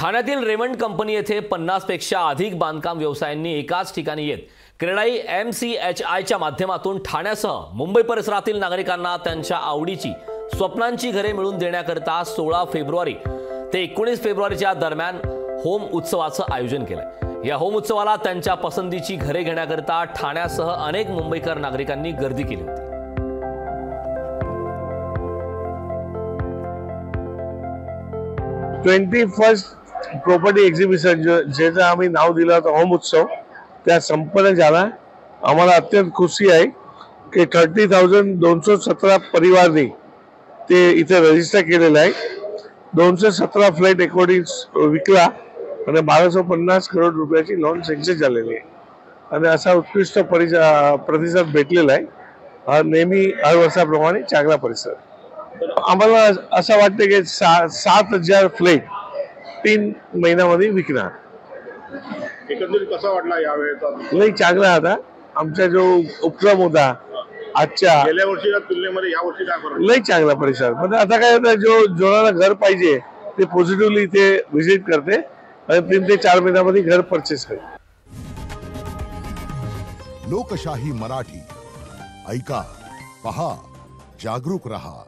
ठाण्यातील Raymond company येथे 50 पेक्षा अधिक बांधकाम व्यवसायांनी एकाच ठिकाणी येत क्रेडाई MCHIच्या माध्यमातून ठाण्यासह मुंबई परिसरातील नागरिकांना त्यांच्या आवडीची स्वप्नांची घरे मिळवून देण्याकरिता 16 फेब्रुवारी ते 19 फेब्रुवारीच्या दरम्यान होम उत्सवाचं आयोजन केलंय। या होम उत्सवाला त्यांच्या पसंतीची घरे घेण्याकरिता ठाण्यासह अनेक मुंबईकर नागरिकांनी गर्दी केली होती। 21st प्रॉपर्टी एक्झिबिशन ज्याचं आम्ही नाव दिलं होतं होम उत्सव, त्या संपन्न झाला। आम्हाला अत्यंत खुशी आहे की 30,217 परिवारांनी ते इथे रजिस्टर केलेलं आहे। 217 फ्लॅट एकॉर्डिंग विकला आणि 1250 करोड रुपयाची लोन सँक्शन झालेली आहे आणि असा उत्कृष्ट प्रतिसाद भेटलेला आहे। हा नेहमी हर वर्षाप्रमाणे चांगला प्रतिसाद। आम्हाला असं वाटतं की 7,000 फ्लॅट 3 महिन्यामध्ये विकणार। एकंदरीत कसा वाटला यावेळेचा? लई चांगला होता। आमचा जो उपक्रम होता आजच्या गेल्या वर्षीच्या तुलनेमध्ये या वर्षी काय फरक? लई चांगला परिसर म्हणजे आता काय होतं, जो जोराला घर पाहिजे ते पॉझिटिव्हली ते व्हिजिट करते आणि 3 ते 4 महिन्यामध्ये घर परचेस करते। लोकशाही मराठी ऐका, पहा, जागरूक रहा।